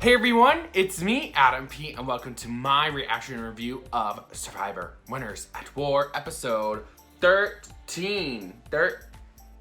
Hey everyone, it's me, Adam P, and welcome to my reaction review of Survivor Winners at War episode 13.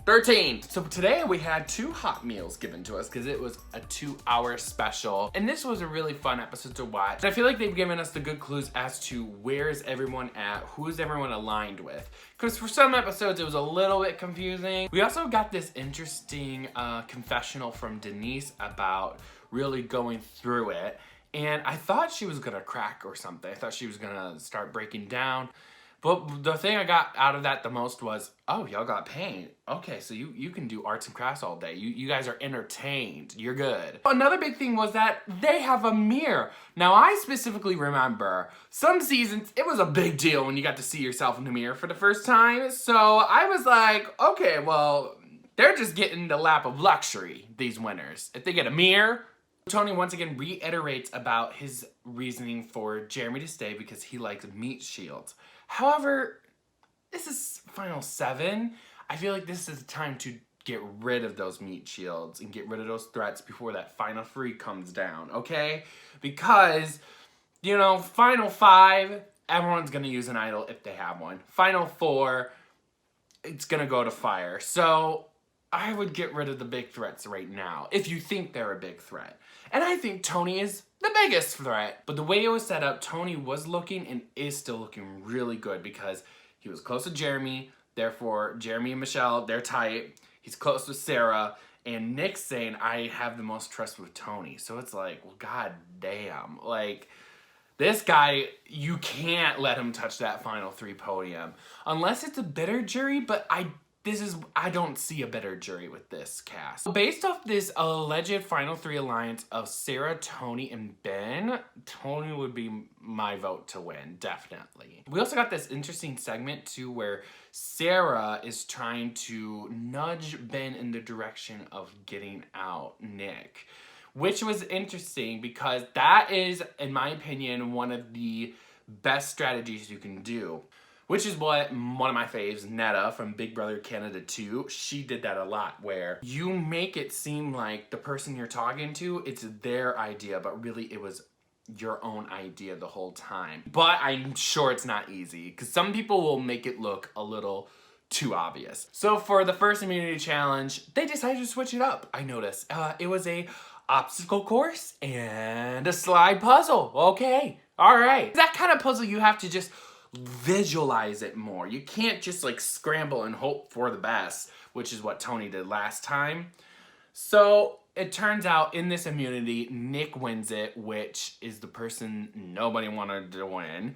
13. So today we had 2 hot meals given to us because it was a 2-hour special. And this was a really fun episode to watch. And I feel like they've given us the good clues as to where is everyone at, who's everyone aligned with. Because for some episodes it was a little bit confusing. We also got this interesting confessional from Denise about really going through it. And I thought she was gonna crack or something. I thought she was gonna start breaking down. But the thing I got out of that the most was, oh, y'all got paint. Okay, so you can do arts and crafts all day. You guys are entertained. You're good. Another big thing was that they have a mirror. Now, I specifically remember some seasons, it was a big deal when you got to see yourself in the mirror for the first time. So I was like, okay, well, they're just getting the lap of luxury, these winners. If they get a mirror. Tony once again reiterates about his reasoning for Jeremy to stay because he likes meat shields. However, this is Final 7. I feel like this is the time to get rid of those meat shields and get rid of those threats before that Final 3 comes down, okay? Because, you know, Final 5, everyone's gonna use an idol if they have one. Final 4, it's gonna go to fire. So I would get rid of the big threats right now, if you think they're a big threat. And I think Tony is the biggest threat. But the way it was set up, Tony was looking and is still looking really good because he was close to Jeremy. Therefore, Jeremy and Michele, they're tight. He's close with Sarah. And Nick's saying, I have the most trust with Tony. So it's like, well, god damn. Like, this guy, you can't let him touch that Final 3 podium. Unless it's a bitter jury, but I don't see a better jury with this cast. Based off this alleged Final 3 alliance of Sarah, Tony, and Ben, Tony would be my vote to win, definitely. We also got this interesting segment too where Sarah is trying to nudge Ben in the direction of getting out Nick, which was interesting because that is, in my opinion, one of the best strategies you can do. Which is what one of my faves, Netta from Big Brother Canada 2, she did that a lot, where you make it seem like the person you're talking to, it's their idea, but really it was your own idea the whole time. But I'm sure it's not easy, because some people will make it look a little too obvious. So for the first immunity challenge, they decided to switch it up, I noticed. It was a obstacle course and a slide puzzle. Okay, all right. That kind of puzzle you have to just visualize it more. You can't just like scramble and hope for the best, which is what Tony did last time. So it turns out in this immunity, Nick wins it, which is the person nobody wanted to win,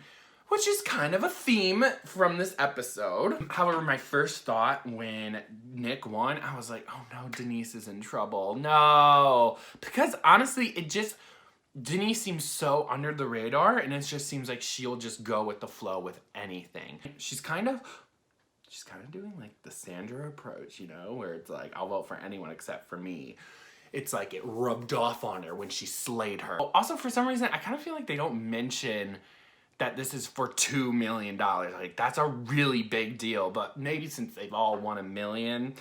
which is kind of a theme from this episode. However, my first thought when Nick won, I was like, oh no, Denise is in trouble. No, because honestly, Denise seems so under the radar, and it just seems like she'll just go with the flow with anything. She's kind of doing like the Sandra approach, you know, where it's like, I'll vote for anyone except for me. It's like it rubbed off on her when she slayed her. Also, for some reason, I kind of feel like they don't mention that this is for $2 million. Like, that's a really big deal, but maybe since they've all won $1 million,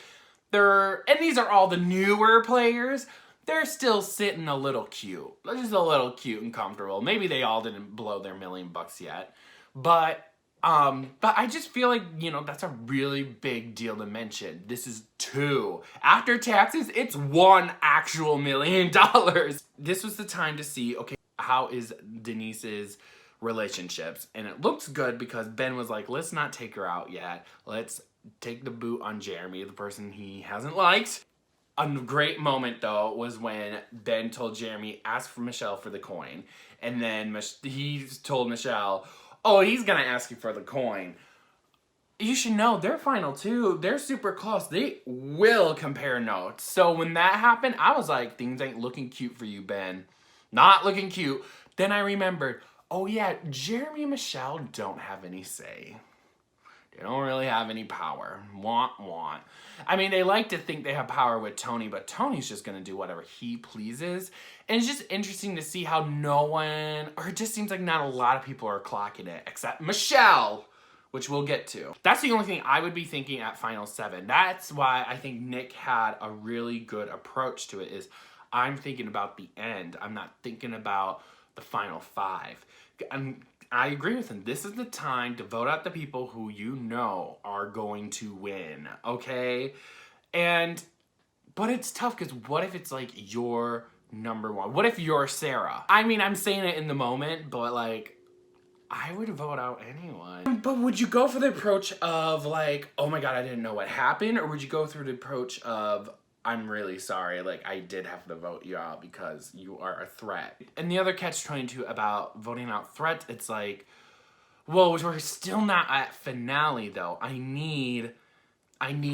and these are all the newer players, they're still sitting a little cute. Just a little cute and comfortable. Maybe they all didn't blow their $1 million yet. But I just feel like, you know, that's a really big deal to mention. This is 2. After taxes, it's 1 actual $1 million. This was the time to see, okay, how is Denise's relationships? And it looks good because Ben was like, let's not take her out yet. Let's take the boot on Jeremy, the person he hasn't liked. A great moment, though, was when Ben told Jeremy, ask for Michele for the coin. And then he told Michele, oh, he's going to ask you for the coin. You should know, they're Final 2. They're super close. They will compare notes. So when that happened, I was like, things ain't looking cute for you, Ben. Not looking cute. Then I remembered, oh yeah, Jeremy and Michele don't have any say. They don't really have any power. Want. I mean, they like to think they have power with Tony, but Tony's just going to do whatever he pleases. And it's just interesting to see how no one, or it just seems like not a lot of people are clocking it, except Michele, which we'll get to. That's the only thing I would be thinking at Final 7. That's why I think Nick had a really good approach to it, is I'm thinking about the end. I'm not thinking about the final 5. I agree with him. This is the time to vote out the people who you know are going to win, okay? But it's tough because what if it's like your number 1? What if you're Sarah? I mean, I'm saying it in the moment, but like, I would vote out anyone. But would you go for the approach of like, oh my God, I didn't know what happened? Or would you go through the approach of, I'm really sorry, like I did have to vote you out because you are a threat? And the other catch-22 about voting out threats, it's like, well, we're still not at finale though. I need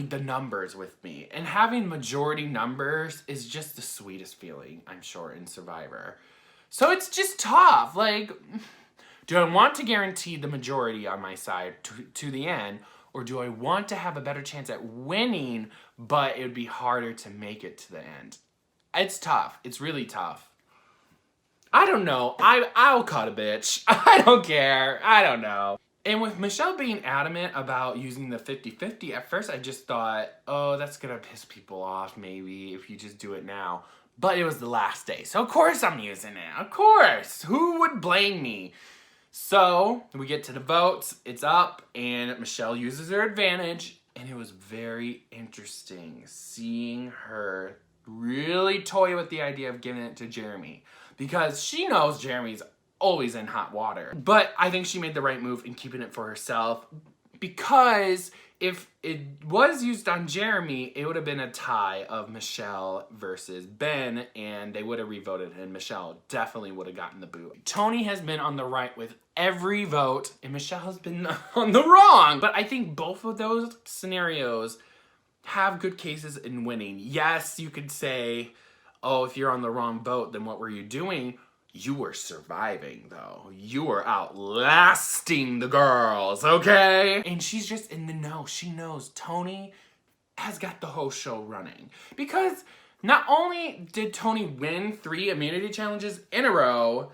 the numbers with me. And having majority numbers is just the sweetest feeling, I'm sure, in Survivor. So it's just tough. Like, do I want to guarantee the majority on my side to the end, or do I want to have a better chance at winning, but it would be harder to make it to the end? It's tough. It's really tough. I don't know. I'll cut a bitch. I don't care. I don't know. And with Michele being adamant about using the 50-50, at first I just thought, oh, that's gonna piss people off maybe if you just do it now. But it was the last day, so of course I'm using it. Of course. Who would blame me? So we get to the votes, it's up, and Michele uses her advantage, and it was very interesting seeing her really toy with the idea of giving it to Jeremy, because she knows Jeremy's always in hot water. But I think she made the right move in keeping it for herself, because if it was used on Jeremy, it would have been a tie of Michele versus Ben, and they would have revoted, and Michele definitely would have gotten the boot. Tony has been on the right with every vote, and Michele has been on the wrong. But I think both of those scenarios have good cases in winning. Yes, you could say, oh, if you're on the wrong boat, then what were you doing? You were surviving, though. You were outlasting the girls, okay? And she's just in the know. She knows Tony has got the whole show running. Because not only did Tony win 3 immunity challenges in a row,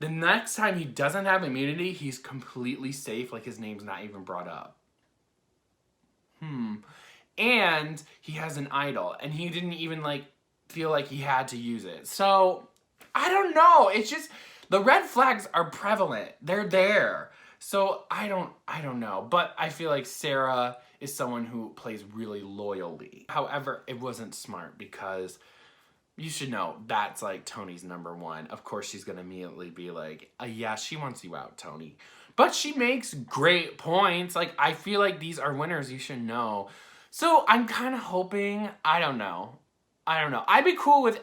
the next time he doesn't have immunity, he's completely safe, like his name's not even brought up. And he has an idol, and he didn't even, like, feel like he had to use it. So I don't know. It's just, the red flags are prevalent. They're there. So I don't know. But I feel like Sarah is someone who plays really loyally. However, it wasn't smart, because you should know that's like Tony's number 1. Of course, she's going to immediately be like, yeah, she wants you out, Tony. But she makes great points. Like, I feel like these are winners you should know. So I'm kind of hoping, I don't know. I'd be cool with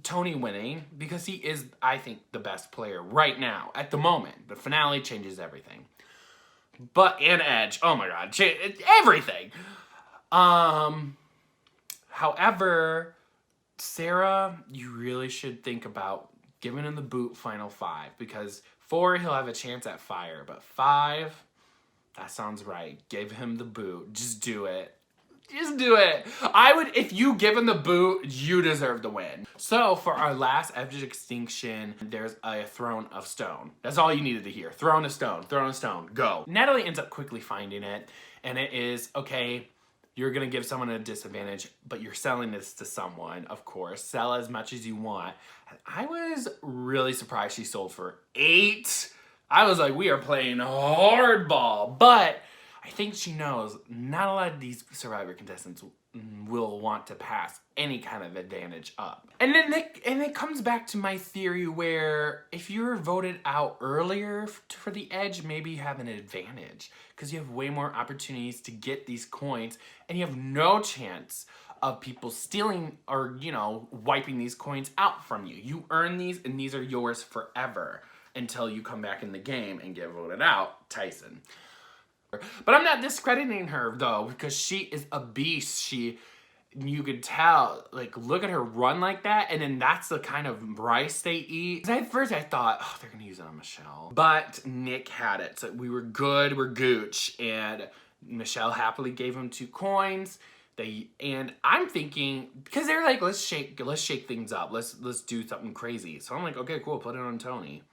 Tony winning, because he is, I think, the best player right now, at the moment. The finale changes everything. And Edge, oh my God, everything. However, Sarah, you really should think about giving him the boot final 5, because 4, he'll have a chance at fire, but 5, that sounds right. Give him the boot. Just do it. Just do it. If you give him the boot, you deserve the win. So for our last Edge extinction, there's a throne of stone. That's all you needed to hear. Throne of stone, go. Natalie ends up quickly finding it, and it is, okay, you're gonna give someone a disadvantage, but you're selling this to someone, of course. Sell as much as you want. I was really surprised she sold for 8. I was like, we are playing hardball, but I think she knows not a lot of these Survivor contestants will want to pass any kind of advantage up. And then it comes back to my theory where if you're voted out earlier for the Edge, maybe you have an advantage, because you have way more opportunities to get these coins, and you have no chance of people stealing or, you know, wiping these coins out from you. You earn these, and these are yours forever until you come back in the game and get voted out, Tyson. But I'm not discrediting her, though, because she is a beast. You could tell, like, look at her run like that, and then that's the kind of rice they eat. At first I thought, oh, they're gonna use it on Michele. But Nick had it, so we were good, we're gooch, and Michele happily gave him 2 coins. And I'm thinking, because they're like, let's shake things up, let's do something crazy. So I'm like, okay, cool, put it on Tony.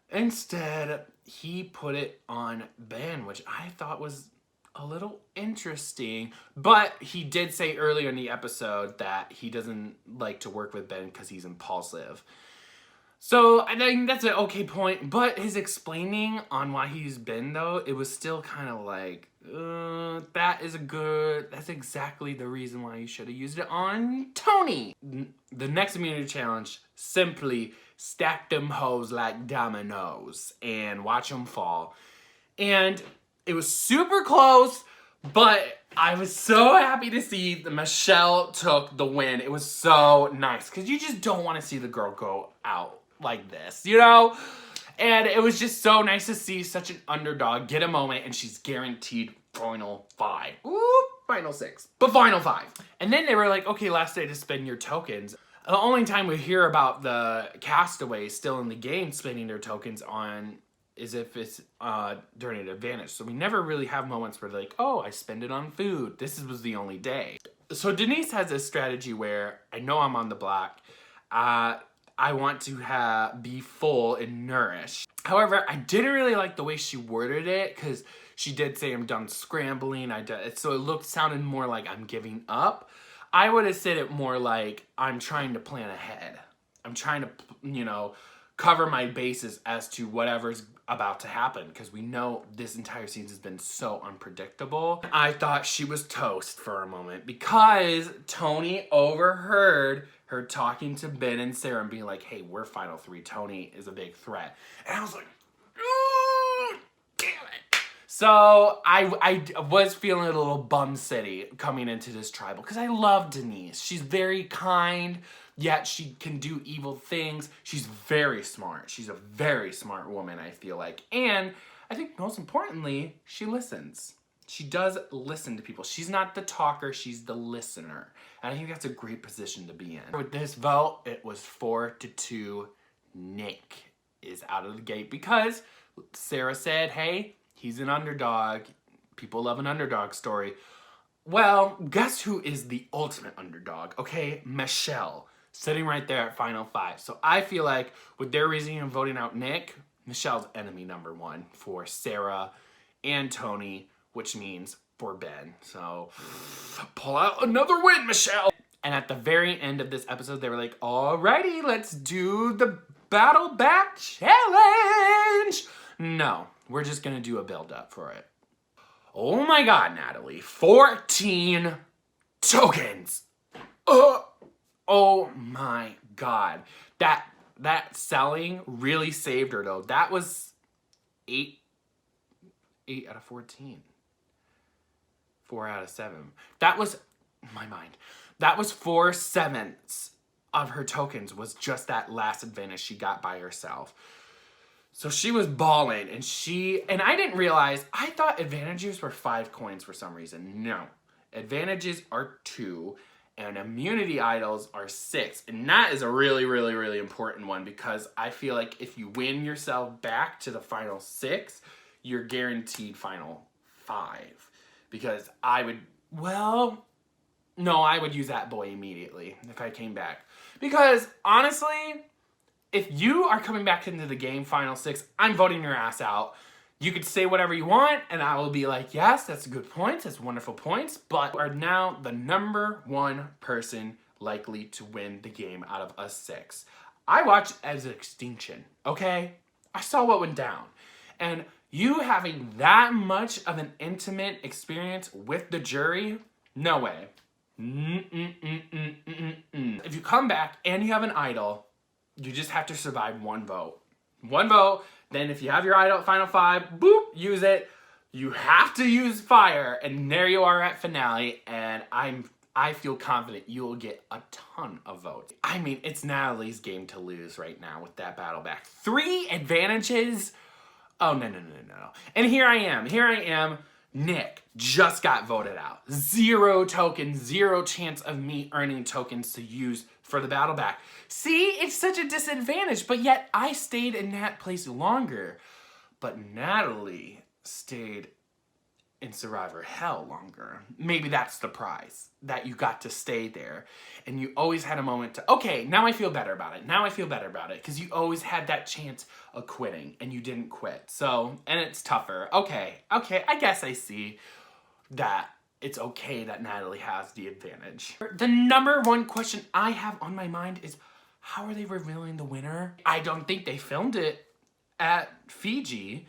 Instead, he put it on Ben, which I thought was a little interesting. But he did say earlier in the episode that he doesn't like to work with Ben because he's impulsive. So I think that's an okay point, but his explaining on why he's Ben though, it was still kind of like, that's exactly the reason why you should have used it on Tony. The next immunity challenge, simply stack them hoes like dominoes and watch them fall. And it was super close, but I was so happy to see that Michele took the win. It was so nice, because you just don't want to see the girl go out like this, you know? And it was just so nice to see such an underdog get a moment, and she's guaranteed final 5. Ooh, final 6. But final 5. And then they were like, okay, last day to spend your tokens. The only time we hear about the castaways still in the game spending their tokens on is if it's during an advantage. So we never really have moments where they're like, oh, I spend it on food. This was the only day. So Denise has a strategy where I know I'm on the block. I want to be full and nourished. However, I didn't really like the way she worded it, because she did say I'm done scrambling. So it sounded more like I'm giving up. I would have said it more like I'm trying to plan ahead. I'm trying to, cover my bases as to whatever's about to happen, because we know this entire season has been so unpredictable. I thought she was toast for a moment, because Tony overheard her talking to Ben and Sarah and being like, hey, we're final 3. Tony is a big threat. And I was like, ooh, damn it. So I was feeling a little bum city coming into this tribal, because I love Denise. She's very kind, yet she can do evil things. She's very smart. She's a very smart woman, I feel like. And I think most importantly, she listens. She does listen to people. She's not the talker, she's the listener. And I think that's a great position to be in. With this vote, it was 4-2. Nick is out of the gate, because Sarah said, hey, he's an underdog. People love an underdog story. Well, guess who is the ultimate underdog? Okay, Michele. Sitting right there at final 5. So I feel like with their reasoning of voting out Nick, Michelle's enemy number 1 for Sarah and Tony, which means for Ben. So pull out another win, Michele. And at the very end of this episode, they were like, alrighty, let's do the battle back challenge. No, we're just gonna do a build up for it. Oh my God, Natalie, 14 tokens. Oh my God. That selling really saved her though. That was 8 out of 14. 4 out of 7. That was, my mind, that was 4/7 of her tokens was just that last advantage she got by herself. So she was balling, and I didn't realize, I thought advantages were 5 coins for some reason. No, advantages are 2, and immunity idols are 6. And that is a really, really, really important one, because I feel like if you win yourself back to the final 6, you're guaranteed final 5. Because I would use that boy immediately if I came back. Because honestly, if you are coming back into the game final 6, I'm voting your ass out. You could say whatever you want, and I will be like, yes, that's good points, that's wonderful points, but you are now the number 1 person likely to win the game out of us 6. I watched as an extinction, okay? I saw what went down. And you having that much of an intimate experience with the jury, no way. If you come back and you have an idol, you just have to survive 1 vote. 1 vote, then if you have your idol at final 5, boop, use it. You have to use fire, and there you are at finale, and I feel confident you will get a ton of votes. I mean, it's Natalie's game to lose right now with that battle back. 3 advantages? Oh, no. And here I am. Nick just got voted out. 0 tokens, 0 chance of me earning tokens to use for the battle back. See, it's such a disadvantage, but yet I stayed in that place longer. But Natalie stayed in Survivor Hell longer. Maybe that's the prize, that you got to stay there. And you always had a moment to, okay, now I feel better about it. Because you always had that chance of quitting, and you didn't quit. So, and it's tougher. Okay, I guess I see. that it's okay that Natalie has the advantage. The number one question I have on my mind is, how are they revealing the winner? I don't think they filmed it at Fiji.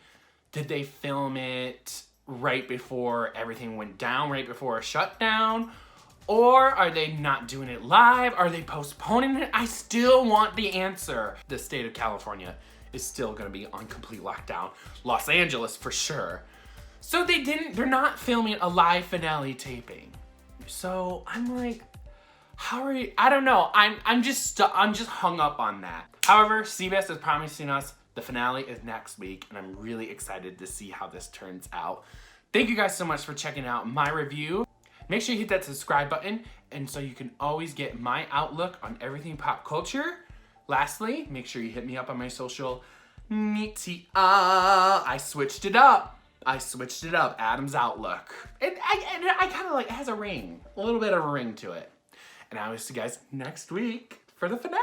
Did they film it right before everything went down, right before a shutdown? Or are they not doing it live? Are they postponing it? I still want the answer. The state of California is still gonna be on complete lockdown. Los Angeles for sure. So they're not filming a live finale taping. So I'm like, how are you? I don't know. I'm just hung up on that. However, CBS is promising us the finale is next week, and I'm really excited to see how this turns out. Thank you guys so much for checking out my review. Make sure you hit that subscribe button, and so you can always get my outlook on everything pop culture. Lastly, make sure you hit me up on my social media. I switched it up. Adam's Outlook. And I kind of like, it has a ring. A little bit of a ring to it. And I will see you guys next week for the finale.